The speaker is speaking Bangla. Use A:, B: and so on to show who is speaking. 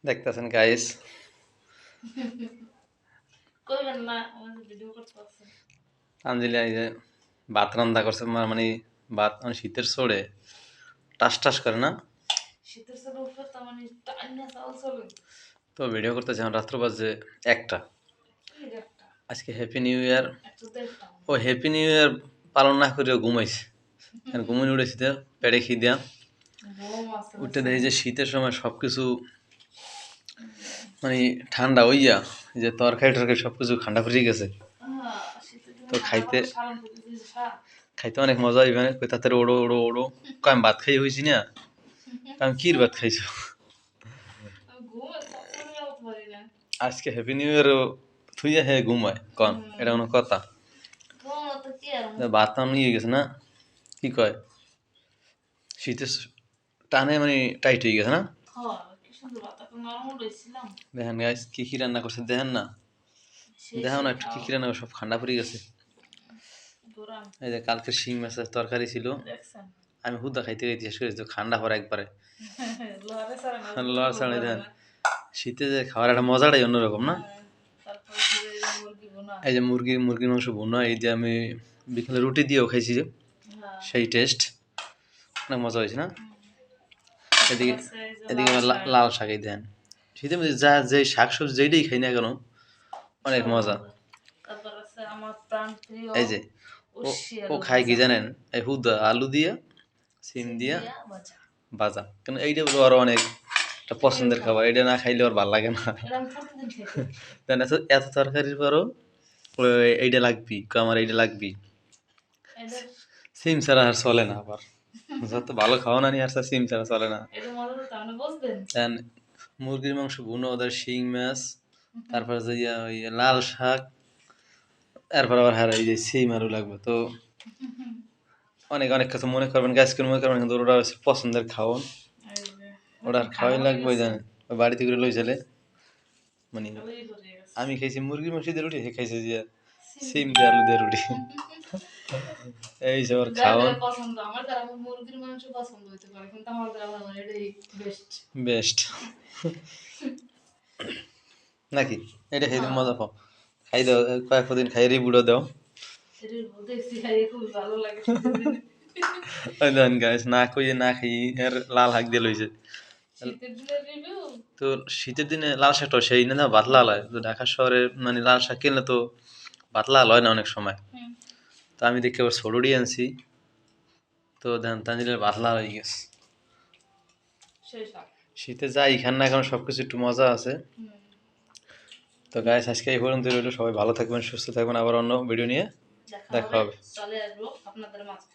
A: দেখতেছেন গাইস,
B: কইবেন না আমাদের ভিডিও করতেছে।
A: আঞ্জলি এই যে ভাত রান্না করছে, মানে ভাত মানে শীতের ছোড়ে টাস টাস করে না।
B: শীতের সাথে উপর তো মানে টাইনা চাল চলে।
A: তো ভিডিও করতেছে, এখন রাত্র বাজে 1টা।
B: কি একটা
A: আজকে হ্যাপি নিউ ইয়ার।
B: একটু দেড়টা
A: ও হ্যাপি নিউ ইয়ার পালন না করে ঘুমাইছে, আর ঘুমিয়ে উঠেছি তো পেটে খিদা।
B: ঘুম আছে
A: উঠে
B: বুঝছেন।
A: দেখি যে শীতের সময় সব কিছু মানে ঠান্ডা হইয়া, যে তরকারি টরকারি সব কিছু ঠান্ডা পড়ে গেছে।
B: শীতের দিনে
A: তো
B: ঠান্ডা
A: খাইতে
B: পাতা সারান খেতে দিয়েছে শাক।
A: খাইতে অনেক মজা হইবে, কই তাড়াতাড়ি ওড়ো ওড়ো ওড়ো। কই আমি ভাত খাই হয়েছি না, আমি কির ভাত খাইছো।
B: আমি ঘুমে কখনো উঠতে পারি না।
A: আজকে হ্যাপি নিউ ইয়ার থুইয়া হে ঘুমায় কন, এটা কোনো কথা?
B: ঘুম তো কি আর
A: ভাত নিয়ে গেছে না, কি কয় শীতের টানে মানে টাইট হয়ে গেছে না।
B: হয় কি সুন্দর ভাত এখন নরম উঠেছিলাম।
A: দেখেন গাইস কি কি রান্না করছে, দেখেন না,
B: সেই
A: দেখো
B: সেই
A: না একটু কি
B: খাওয়া
A: কি রান্না করছে, সব ঠান্ডা পড়ে গেছে।
B: দৌড়ান
A: এই যে কালকে শিং মাছের তরকারি ছিল,
B: দেখছেন।
A: আমি হুদা খাইতে খাইতে শেষ করেছি, ঠান্ডা পরে একবারে
B: লোহারে সারা না
A: লড় ছাড়াই।
B: ধরে
A: দেখেন
B: না।
A: শীতে যে খাওয়ার একটা মজাটাই অন্যরকম না।
B: তারপরে যে মুরগি বোনা।
A: এই যে মুরগির মাংস বোনা, এই যে আমি বিকেলে রুটি দিয়েও খাইছি, যে
B: হ্যাঁ
A: সেই টেস্ট অনেক মজা হয়েছে না।
B: তারপর
A: এদিকে
B: আছে এই যে
A: এদিকে
B: লাল
A: আবার
B: শাক।
A: লাল শাক, এই দেন শীতের মধ্যে যা যে শাক সবজি যেটাই খাই না কেন অনেক
B: সব
A: মজা।
B: মজা। তারপর আছে আমার প্রাণ প্রিয়
A: এই যে ও
B: উস্ছি
A: ও
B: আলু
A: খায় কি
B: ভাজা।
A: জানেন, এই হুদা আলু দিয়া সিম
B: সিম
A: দিয়া
B: দিয়া ভাজা।
A: ভাজা, কিন্তু এইটা বলো আরো অনেক একটা
B: প্রিয়
A: পছন্দের খাবার,
B: খাবার।
A: এটা না খাইলে ওর ভালো লাগে না।
B: এটা আমি প্রতিদিন খেতে পারি।
A: দেন এত এত তরকারির পরও এইটা লাগবি, আমার এইটা লাগবি।
B: এদের
A: সিম ছাড়া আর চলে না আবার, যত ভালো খাওয়া না নিয়ে আসছে সিম ছাড়া চলে না।
B: এটা মজা তো আপনি বুঝবেন।
A: দেন মুরগির মাংস ভুনো, ওদের শিং মাছ, তারপর যে ওই লাল শাক, এরপর আবার হ্যাঁ এই যে সিম আরও লাগবে। তো অনেক অনেক কিছু মনে করবেন, গাছ করে মনে করবেন, কিন্তু ওরা হচ্ছে পছন্দের খাওয়ান,
B: এই যে
A: ওরা আর
B: ঠান্ডা
A: খাওয়াই
B: পড়ে
A: লাগবে
B: গেছে।
A: জানেন। বাড়িতে করে লই চলে মানে
B: খালি পড়ে গেছে।
A: আমি খাইছি মুরগির মাংস দিয়ে রুটি, হে খাইছে যে
B: সিম
A: সিম
B: দিয়ে।
A: দিয়ে আলু দিয়ে রুটি। এই সব
B: যার
A: খাওয়ান
B: যার পছন্দ আমার দ্বারা আমার মুরগির মাংস পছন্দ হইতে পারে কিন্তু আমার দ্বারা আমার এটাই বেস্ট।
A: বেস্ট নাকি, এটা খাইতে
B: হ্যাঁ
A: মজা পাও। খাই দাও কয়েকদিন খাই বুড়ো দাও।
B: এটার দেখছি খাইয়ে খুবই ভালো লাগে শীতের দিনে।
A: ওই দেন গাছ না কইয়ে না খাই এর লাল হাক দিয়ে লইছে।
B: শীতের দিনের রিভিউ।
A: তো শীতের দিনে লাল শাকটা সেই না ভাত লাল হয়, তো ঢাকা শহরে মানে লাল শাক কিনলে তো ভাত লাল হয় না অনেক সময়। তো আমি দেখি আবার সরুড়ি আনছি, তো ধান তাঞ্জিলের ভাত লাল হয়ে গেছে।
B: সেই শাক।
A: শীতে যাই খান না এখন সবকিছু একটু মজা আছে। তো গাইস আজকে এই পর্যন্ত রইলো, সবাই ভালো থাকবেন সুস্থ থাকবেন, আবার অন্য ভিডিও নিয়ে
B: দেখা
A: দেখা
B: হবে
A: হবে।
B: চলে আসবো আপনাদের মাঝে।